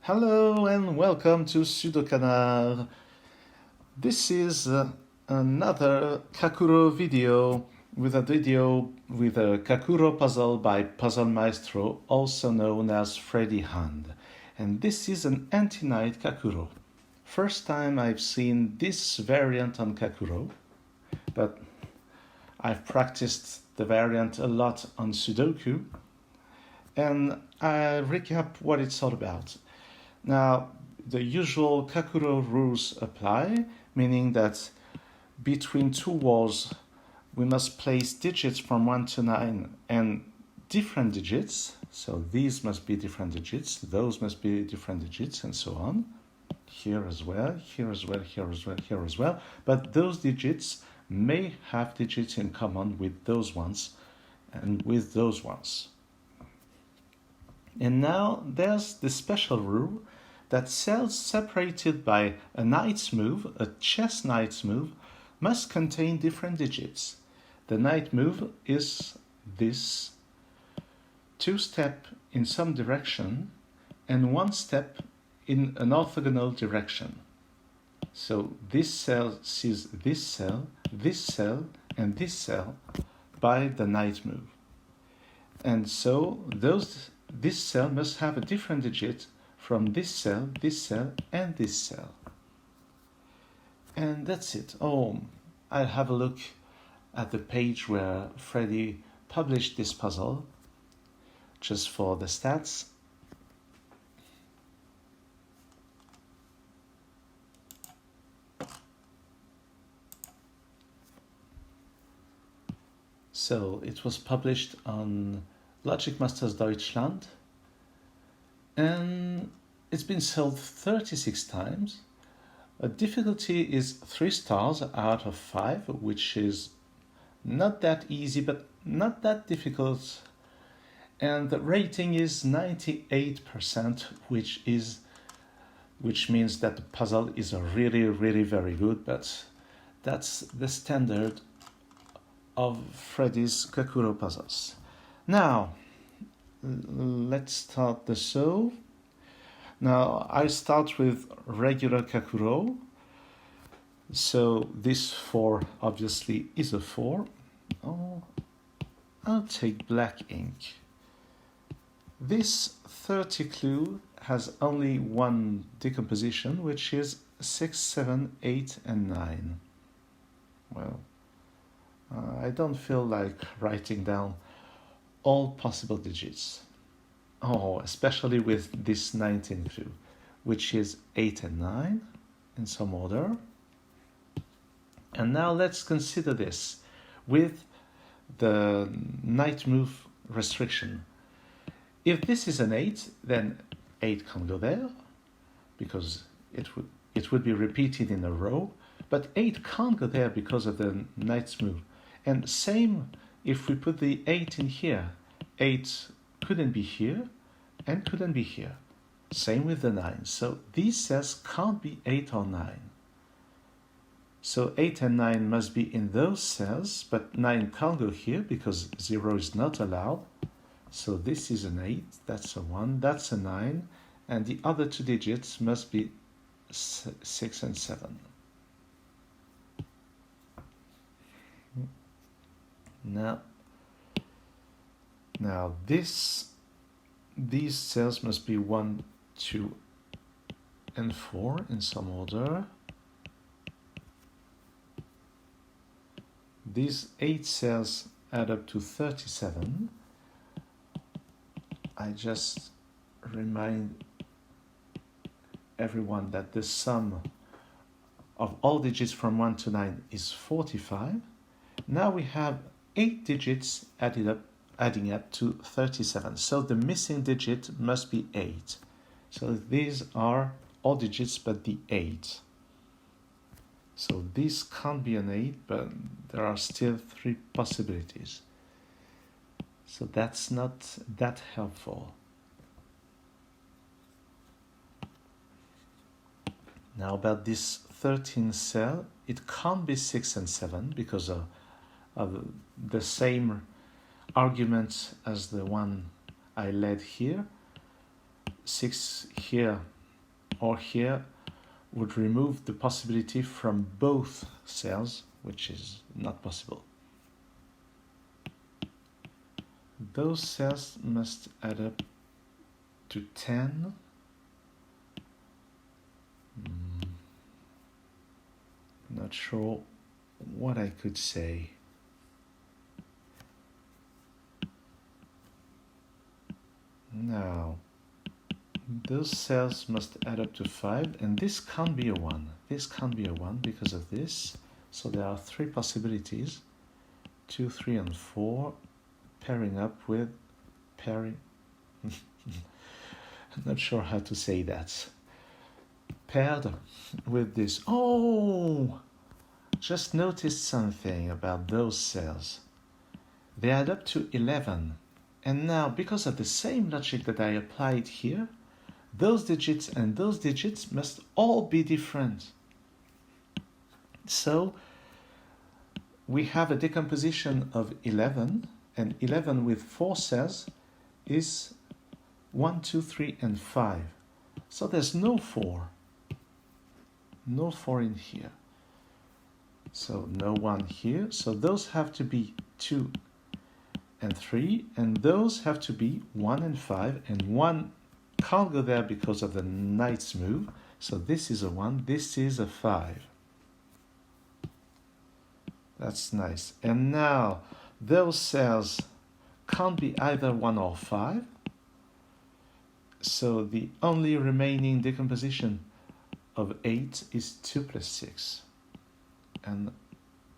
Hello and welcome to SudoKanard. This is another Kakuro video with a Kakuro puzzle by Puzzle Maestro, also known as Freddy Hand. And this is an anti-knight Kakuro. First time I've seen this variant on Kakuro, but I've practiced the variant a lot on Sudoku, and I recap what it's all about. Now, the usual Kakuro rules apply, meaning that between two walls we must place digits from 1 to 9 and different digits. So these must be different digits, those must be different digits, and so on. Here as well, here as well, here as well, here as well. But those digits may have digits in common with those ones and with those ones. And now there's the special rule that cells separated by a knight's move, a chess knight's move, must contain different digits. The knight move is this 2-step in some direction and 1 step in an orthogonal direction. So this cell sees this cell, and this cell by the knight move. And so this cell must have a different digit from this cell, and this cell. And that's it. Oh, I'll have a look at the page where Freddy published this puzzle, just for the stats. So it was published on Logic Masters Deutschland, and it's been sold 36 times. A difficulty is 3 stars out of 5, which is not that easy, but not that difficult. And the rating is 98%, which means that the puzzle is really, really very good, but that's the standard of Freddy's Kakuro puzzles. Now, let's start the show. Now, I start with regular Kakuro. So this 4 obviously is a 4. Oh, I'll take black ink. This 30 clue has only one decomposition, which is 6, 7, 8, and 9. Well, I don't feel like writing down all possible digits. Oh, especially with this 19 clue, which is 8 and 9 in some order. And now let's consider this with the knight move restriction. If this is an 8, then 8 can't go there, because it would be repeated in a row, but 8 can't go there because of the knight's move. And same if we put the 8 in here. 8 couldn't be here and couldn't be here. Same with the 9. So these cells can't be 8 or 9. So 8 and 9 must be in those cells, but 9 can't go here because 0 is not allowed. So this is an 8, that's a 1, that's a 9, and the other 2 digits must be 6 and 7. Now these cells must be 1, 2, and 4 in some order. These 8 cells add up to 37. I just remind everyone that the sum of all digits from 1 to 9 is 45. Now we have 8 digits adding up to 37. So the missing digit must be 8. So these are all digits but the 8. So this can't be an 8, but there are still 3 possibilities. So that's not that helpful. Now about this 13 cell, it can't be 6 and 7 because of the same argument as the one I led here. 6 here or here would remove the possibility from both cells, which is not possible. Those cells must add up to 10. Not sure what I could say. Now, those cells must add up to 5, and this can't be a 1. This can't be a 1 because of this. So there are 3 possibilities, 2, 3, and 4, pairing up with pairing. I'm not sure how to say that. Paired with this. Oh! Just noticed something about those cells. They add up to 11. And now, because of the same logic that I applied here, those digits and those digits must all be different. So, we have a decomposition of 11, and 11 with 4 cells is 1, 2, 3, and 5. So there's no 4. No 4 in here. So no 1 here. So those have to be 2 and 3, and those have to be 1 and 5, and 1 can't go there because of the knight's move. So this is a 1, this is a 5. That's nice. And now those cells can't be either 1 or 5. So the only remaining decomposition of 8 is 2 plus 6. And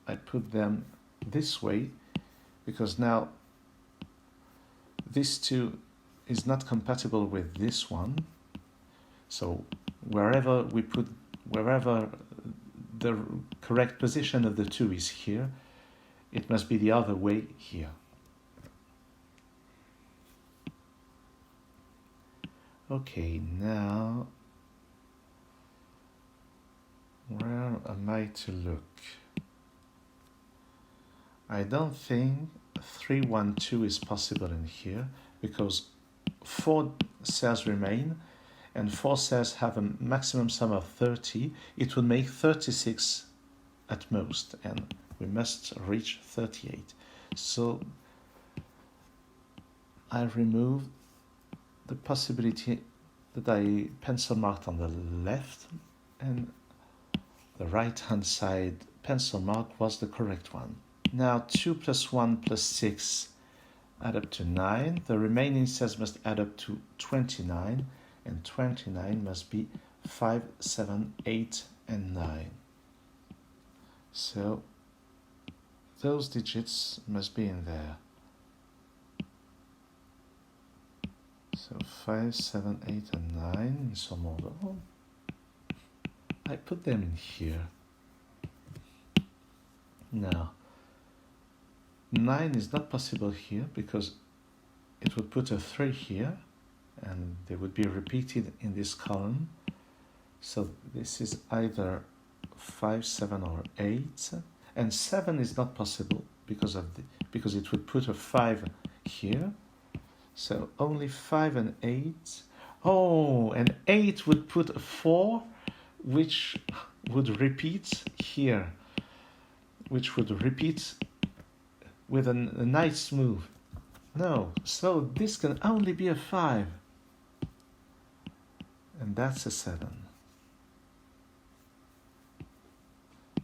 I put them this way because now this 2 is not compatible with this one. So wherever the correct position of the 2 is here, it must be the other way here. Okay, now where am I to look? I don't think 3, 1, 2 is possible in here because 4 cells remain and 4 cells have a maximum sum of 30. It would make 36 at most, and we must reach 38. So I remove the possibility that I pencil marked on the left, and the right hand side pencil mark was the correct one. Now 2 plus 1 plus 6 add up to 9. The remaining cells must add up to 29, and 29 must be 5, 7, 8, and 9. So those digits must be in there. So 5, 7, 8, and 9 in some order. I put them in here. Now, 9 is not possible here because it would put a 3 here and they would be repeated in this column. So this is either 5, 7, or 8. And 7 is not possible because it would put a 5 here. So only 5 and 8. Oh, and 8 would put a 4, which would repeat here, which would repeat with a knight's move. No, so this can only be a 5. And that's a 7.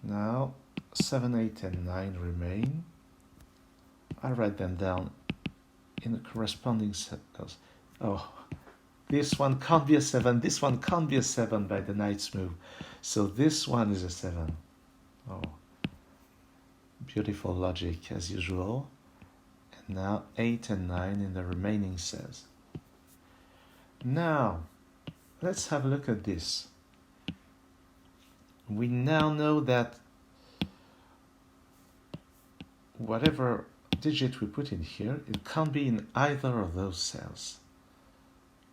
Now 7, 8, and 9 remain. I write them down in the corresponding cells. Oh, this one can't be a 7, this one can't be a 7 by the knight's move. So this one is a 7. Oh, beautiful logic as usual. And now 8 and 9 in the remaining cells. Now, let's have a look at this. We now know that whatever digit we put in here, it can't be in either of those cells.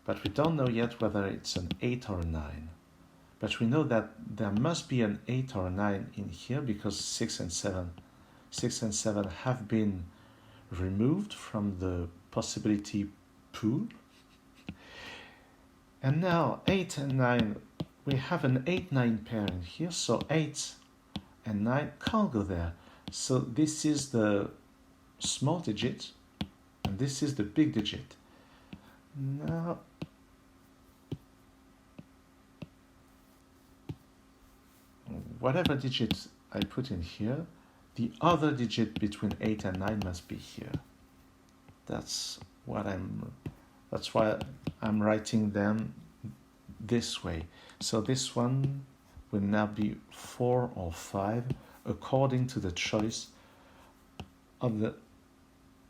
But we don't know yet whether it's an 8 or a 9. But we know that there must be an 8 or a 9 in here because 6 and 7 have been removed from the possibility pool. And now 8 and 9 we have an 8-9 pair in here, so 8 and 9 can't go there. So this is the small digit, and this is the big digit. Now, whatever digit I put in here, the other digit between 8 and 9 must be here. That's why I'm writing them this way. So this one will now be 4 or 5 according to the choice of the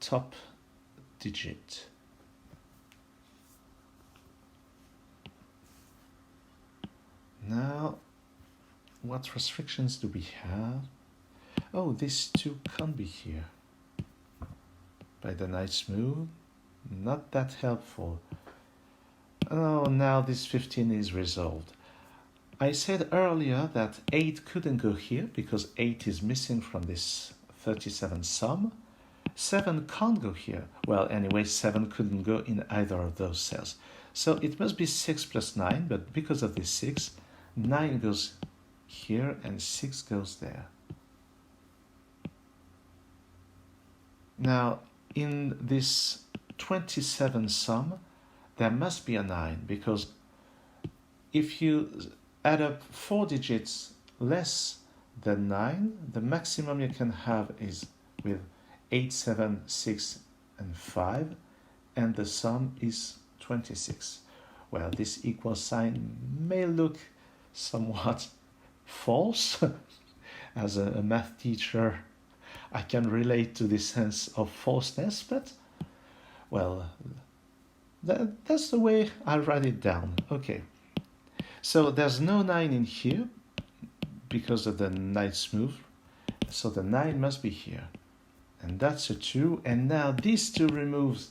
top digit. Now, what restrictions do we have? Oh, this 2 can't be here. By the nice move, not that helpful. Oh, now this 15 is resolved. I said earlier that 8 couldn't go here because 8 is missing from this 37 sum. 7 can't go here. Well, anyway, 7 couldn't go in either of those cells. So it must be 6 plus 9, but because of this 6, 9 goes here and 6 goes there. Now, in this 27 sum, there must be a 9, because if you add up 4 digits less than 9, the maximum you can have is with 8, 7, 6, and 5, and the sum is 26. Well, this equal sign may look somewhat false. As a math teacher, I can relate to this sense of falseness, but, well, that's the way I write it down. Okay, so there's no 9 in here because of the nice move, so the 9 must be here, and that's a 2, and now this 2 removes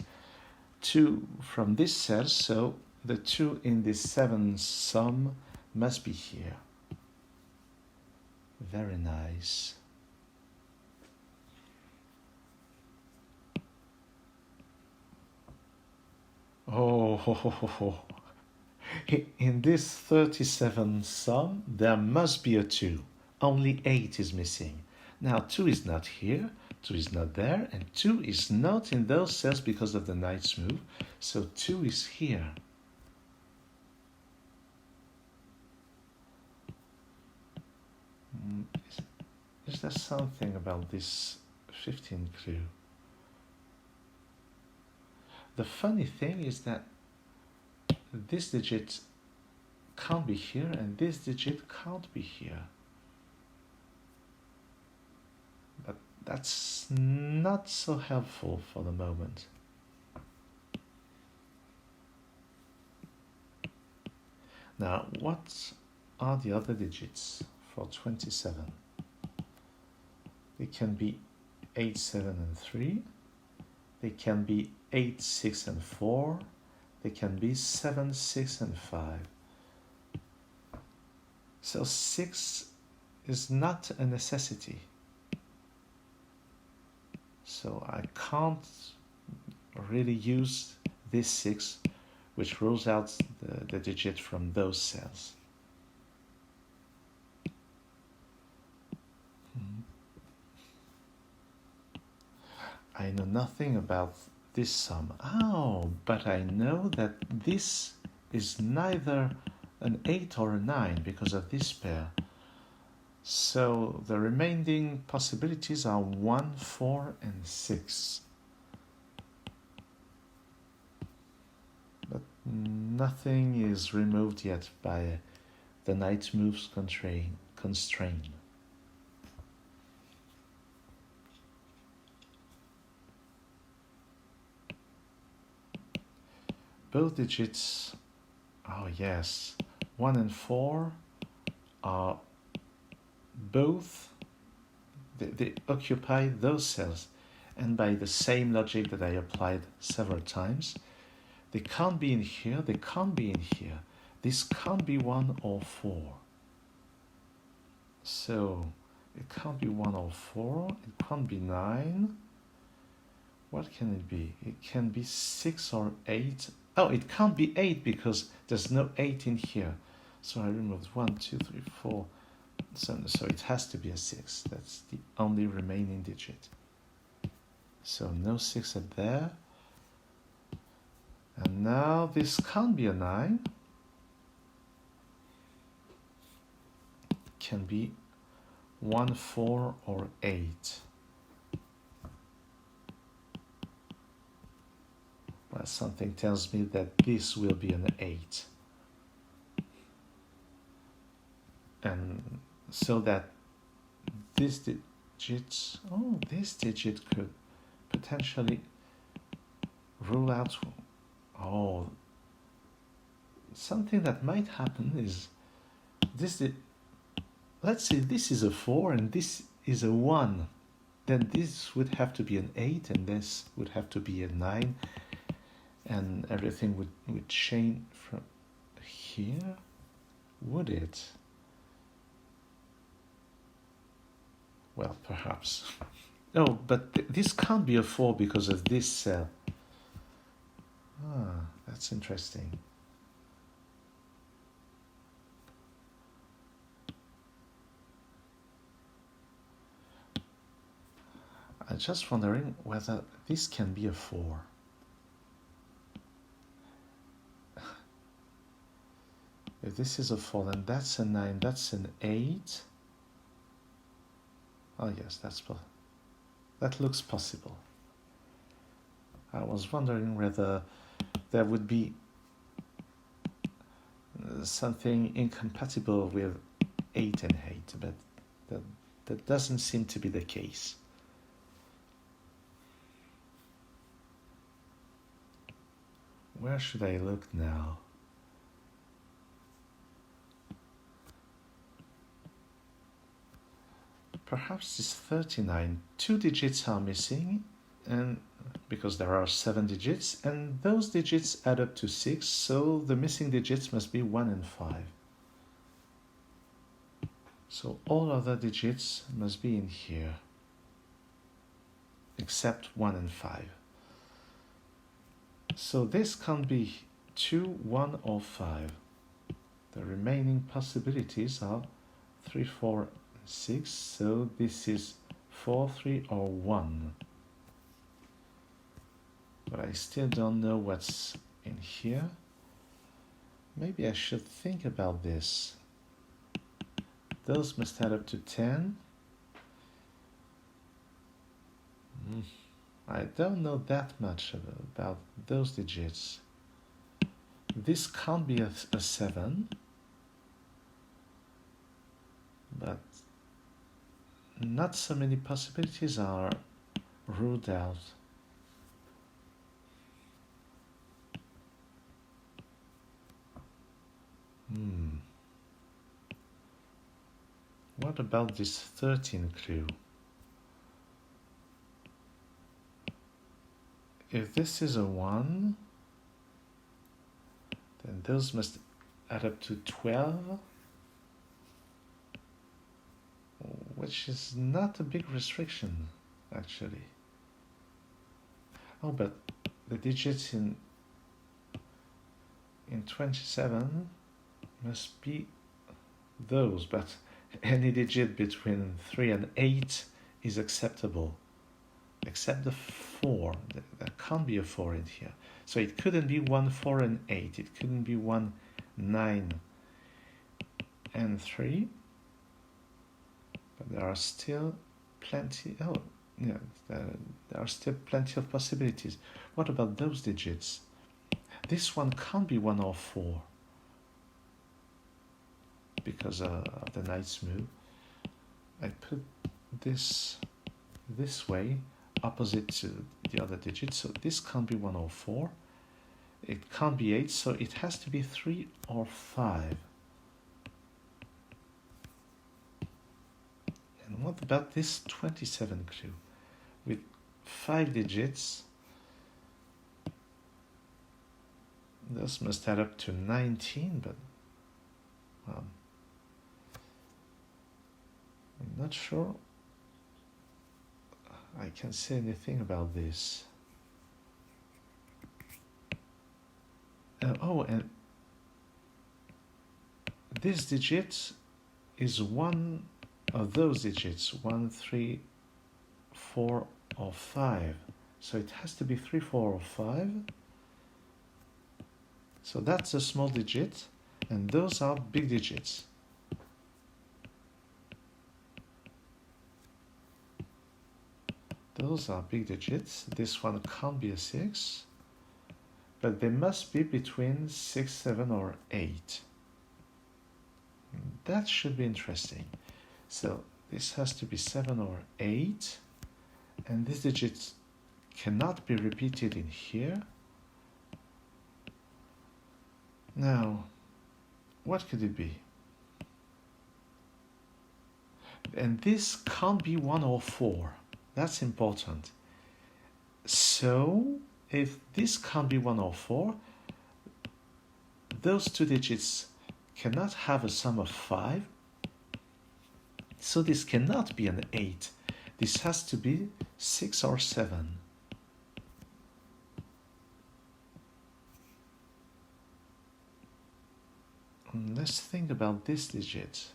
2 from this cell, so the 2 in this 7 sum must be here. Very nice. Oh, in this 37 sum, there must be a 2. Only 8 is missing. Now 2 is not here, 2 is not there, and 2 is not in those cells because of the knight's move, so 2 is here. Is there something about this 15 clue? The funny thing is that this digit can't be here and this digit can't be here. But that's not so helpful for the moment. Now, what are the other digits for 27? They can be 8, 7, and 3. They can be 8, 6, and 4. They can be 7, 6, and 5. So 6 is not a necessity. So I can't really use this 6, which rules out the digit from those cells. I know nothing about this sum. Oh, but I know that this is neither an 8 or a 9 because of this pair. So the remaining possibilities are 1, 4, and 6. But nothing is removed yet by the knight moves constraint. Both digits, oh yes, 1 and 4 are both, they occupy those cells, and by the same logic that I applied several times, they can't be in here, they can't be in here. This can't be 1 or 4. So it can't be 1 or 4, it can't be 9. What can it be? It can be 6 or 8. Oh, it can't be 8 because there's no 8 in here. So I removed 1, 2, 3, 4. So it has to be a 6. That's the only remaining digit. So no 6 up there. And now this can't be a 9. It can be 1, 4, or 8. Well, something tells me that this will be an 8. And so that this digit, this digit could potentially rule out, something that might happen is this, let's say this is a 4 and this is a 1, then this would have to be an 8 and this would have to be a 9, and everything would change from here, would it? Well, perhaps. No, but this can't be a 4 because of this cell. That's interesting. I'm just wondering whether this can be a 4. If this is a 4, then that's a 9, that's an 8. Oh yes, that looks possible. I was wondering whether there would be something incompatible with 8 and 8, but that doesn't seem to be the case. Where should I look now? Perhaps this 39, 2 digits are missing, and because there are 7 digits, and those digits add up to 6, so the missing digits must be 1 and 5. So all other digits must be in here, except 1 and 5. So this can't be 2, 1, or 5. The remaining possibilities are 3, 4, 6, so this is 4, 3, or 1. But I still don't know what's in here. Maybe I should think about this. Those must add up to 10. I don't know that much about those digits. This can't be a 7, but not so many possibilities are ruled out. What about this 13 clue? If this is a 1, then those must add up to 12, which is not a big restriction, actually. Oh, but the digits in 27 must be those, but any digit between 3 and 8 is acceptable, except the 4. There can't be a 4 in here. So it couldn't be 1, 4, and 8. It couldn't be 1, 9, and 3. But there are still plenty. There are still plenty of possibilities. What about those digits? This one can't be 1 or 4 because of the knight's move. I put this way, opposite to the other digits, so this can't be 1 or 4. It can't be 8, so it has to be 3 or 5. And what about this 27 clue? With 5 digits, this must add up to 19, but I'm not sure I can say anything about this. And this digit is one of those digits, 1, 3, 4, or 5. So it has to be 3, 4, or 5. So that's a small digit, and those are big digits. Those are big digits. This one can't be a 6, but they must be between 6, 7, or 8. That should be interesting. So this has to be 7 or 8, and this digit cannot be repeated in here. Now, what could it be? And this can't be 1 or 4. That's important. So, if this can't be 1 or 4, those two digits cannot have a sum of 5. So this cannot be an 8. This has to be 6 or 7. Let's think about this digit.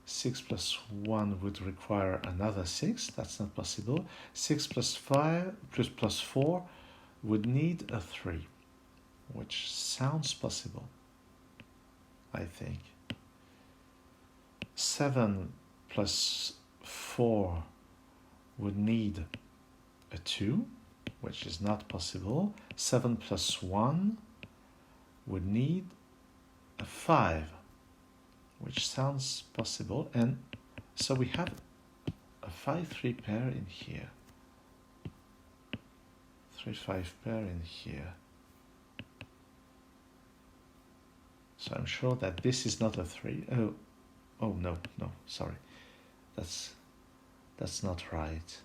6 plus 1 would require another 6. That's not possible. 6 plus 5 plus 4 would need a 3, which sounds possible, I think. 7 plus 4 would need a 2, which is not possible. 7 plus 1 would need a 5, which sounds possible. And so we have a 5-3 pair in here. 3-5 pair in here. So I'm sure that this is not a 3. Oh no, sorry. That's not right.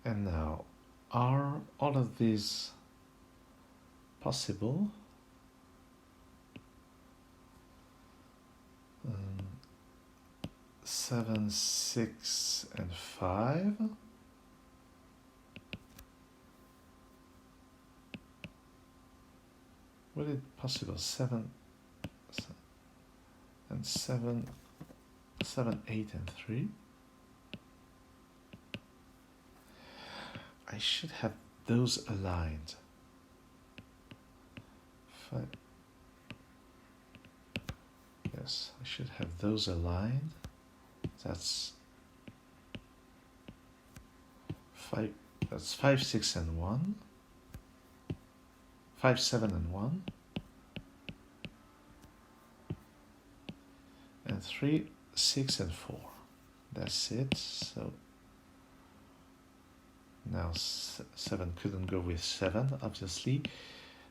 And now, are all of these possible? 7, 6, and 5. Would it possible 7 and 7, 7, 8, and 3? I should have those aligned. 5. Yes, I should have those aligned. That's 5. That's 5, 6, and 1. 5, 7, and 1. And 3, 6, and 4. That's it. So now 7 couldn't go with 7, obviously.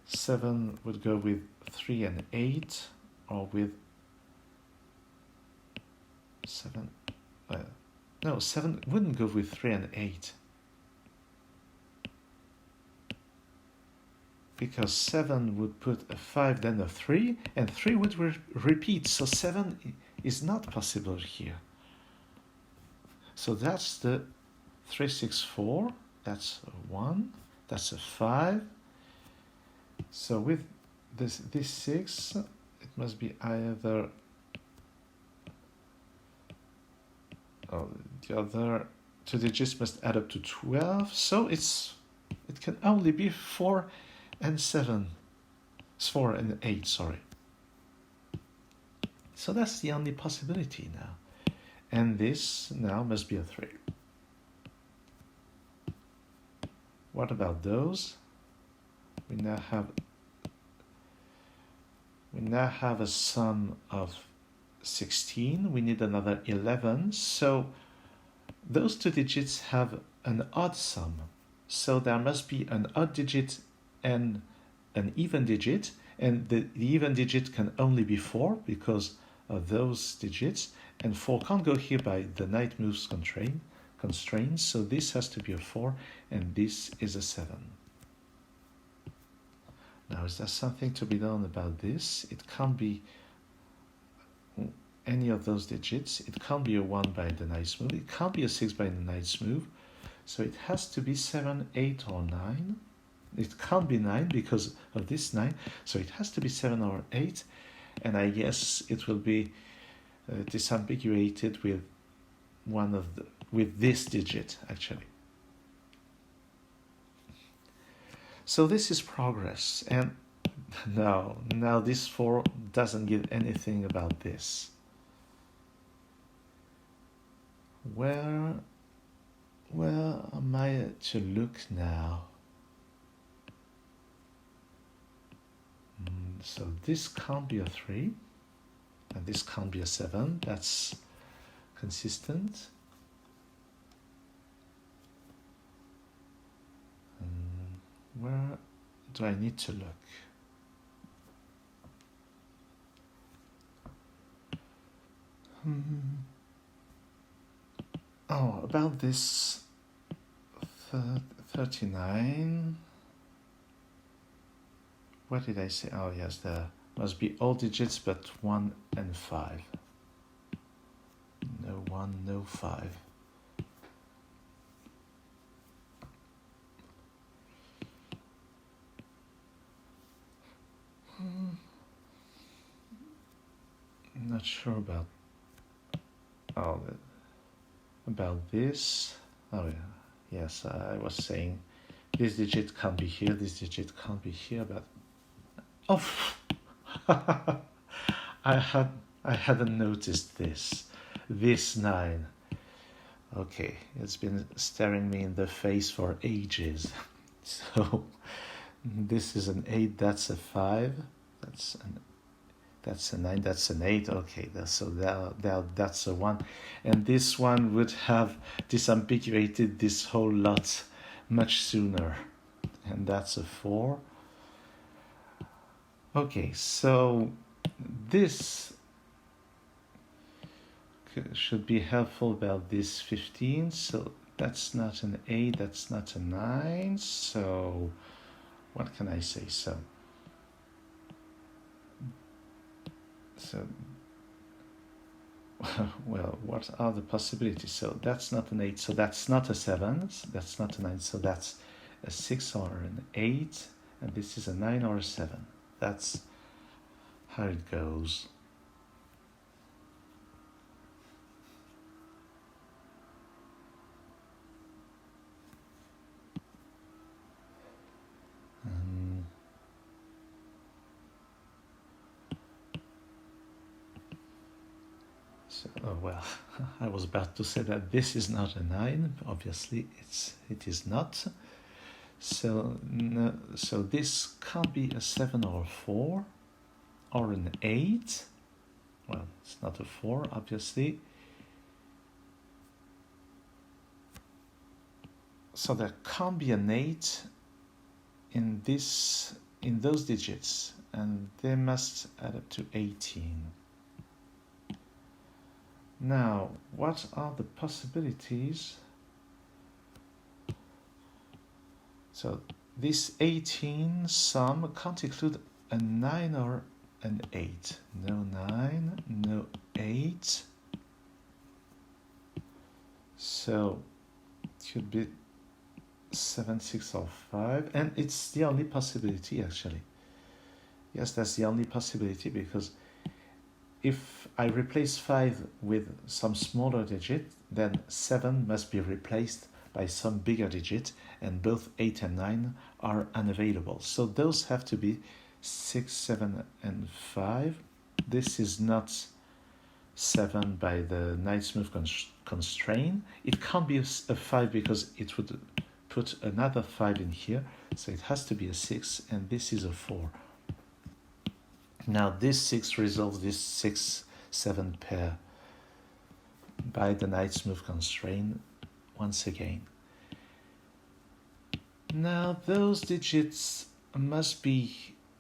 7 would go with 3 and 8, or with 7. No, 7 wouldn't go with 3 and 8. Because 7 would put a 5, then a 3, and 3 would repeat. So 7 is not possible here. So that's the 3, 6, 4. That's a 1. That's a 5. So with this 6, it must be either... Oh, the other two digits must add up to 12. So it can only be 4 and 7. It's 4 and 8, sorry. So that's the only possibility now. And this now must be a 3. What about those? We now have a sum of 16. We need another 11. So those two digits have an odd sum. So there must be an odd digit and an even digit, and the even digit can only be 4 because of those digits, and 4 can't go here by the knight moves constraints, so this has to be a 4, and this is a 7. Now, is there something to be done about this? It can't be any of those digits. It can't be a 1 by the knight's move. It can't be a 6 by the knight's move. So it has to be 7, 8, or 9. It can't be 9 because of this 9, so it has to be 7 or 8, and I guess it will be disambiguated with with this digit actually. So this is progress, and now this 4 doesn't give anything about this. Where am I to look now? So this can't be a 3, and this can't be a 7. That's consistent. Where do I need to look? Oh, about this 39. What did I say? Oh, yes, there must be all digits but 1 and 5. No 1, no 5. I'm not sure about this. Oh yeah, yes, I was saying this digit can't be here, this digit can't be here, but I hadn't noticed this 9. Okay, it's been staring me in the face for ages. So this is an 8, that's a 5, that's a 9, that's an 8. Okay, so that's a 1, and this one would have disambiguated this whole lot much sooner, and that's a 4. Okay, so this should be helpful about this 15. So that's not an 8, that's not a 9. So what can I say? So well, what are the possibilities? So that's not an 8, so that's not a 7, so that's not a 9, so that's a 6 or an 8, and this is a 9 or a 7. That's how it goes. Well, I was about to say that this is not a 9. Obviously, it is not. So so this can't be a 7 or a 4 or an 8. Well, it's not a 4, obviously. So there can't be an 8 in those digits, and they must add up to 18. Now, what are the possibilities? So this 18 sum can't include a 9 or an 8. No 9, no 8. So it could be 7, 6, or 5. And it's the only possibility, actually. Yes, that's the only possibility, because if I replace 5 with some smaller digit, then 7 must be replaced by some bigger digit, and both 8 and 9 are unavailable. So those have to be 6, 7, and 5. This is not 7 by the nice move constraint. It can't be a 5 because it would put another 5 in here. So it has to be a 6, and this is a 4. Now this 6 resolves this 6-7 pair by the knight's move constraint once again. Now those digits must be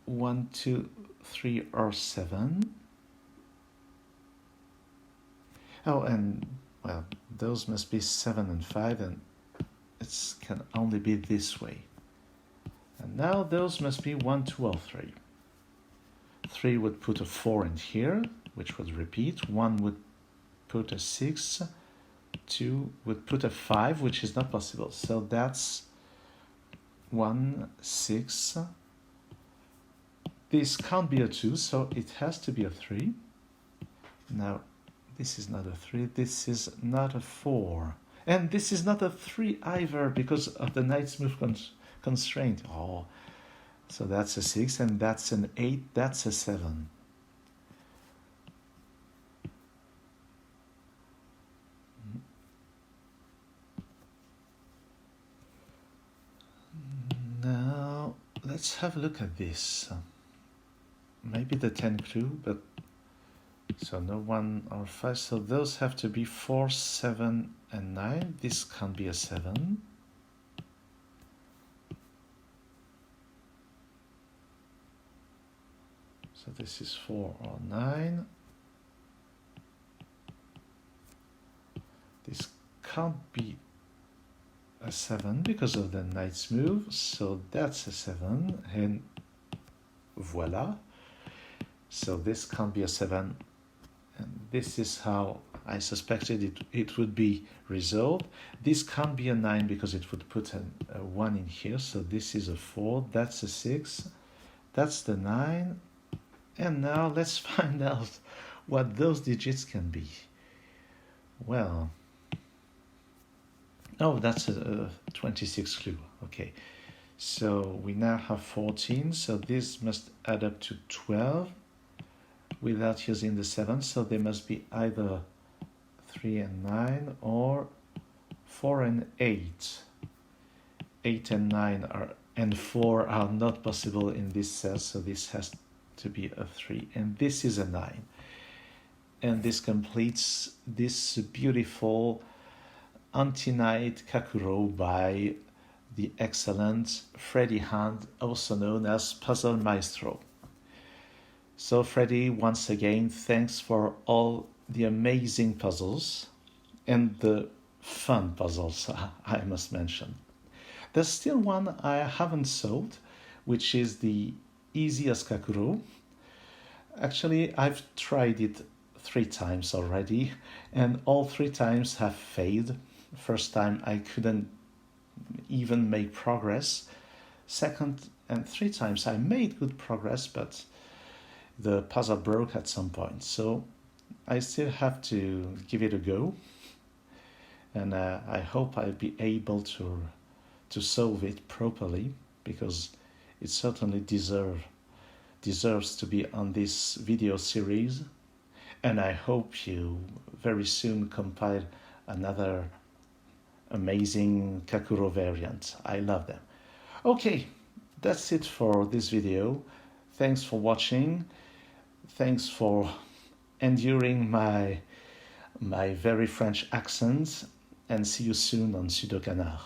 1, 2, 3, or 7. Oh, and well, those must be 7 and 5, and it can only be this way. And now those must be 1, 2, or 3. 3 would put a 4 in here, which would repeat. 1 would put a 6. 2 would put a 5, which is not possible. So that's 1, 6. This can't be a 2, so it has to be a 3. Now, this is not a 3, this is not a 4. And this is not a 3 either because of the knight's move constraint. Oh, so that's a 6, and that's an 8, that's a 7. Now, let's have a look at this. Maybe the 10 clue, but so no 1 or 5, so those have to be 4, 7, and 9. This can't be a 7. So this is 4 or 9. This can't be a 7 because of the knight's move, so that's a 7, and voila. So this can't be a 7, and this is how I suspected it would be resolved. This can't be a 9 because it would put a 1 in here, so this is a 4, that's a 6, that's the 9, and now let's find out what those digits can be. Well, oh, that's a 26 clue. Okay, so we now have 14, so this must add up to 12 without using the 7, so they must be either 3 and 9 or 4 and 8. 8 and 9 and 4 are not possible in this set, so this has to be a 3, and this is a 9. And this completes this beautiful anti-knight Kakuro by the excellent Freddy Hand, also known as Puzzle Maestro. So Freddy, once again, thanks for all the amazing puzzles and the fun puzzles, I must mention. There's still one I haven't solved, which is the easiest Kakuro. Actually, I've tried it 3 times already, and all 3 times have failed. First time I couldn't even make progress. Second and 3 times I made good progress, but the puzzle broke at some point. So I still have to give it a go, and I hope I'll be able to solve it properly, because it certainly deserves to be on this video series. And I hope you very soon compile another amazing Kakuro variant. I love them. Okay, that's it for this video. Thanks for watching. Thanks for enduring my very French accent, and see you soon on SudoKanard.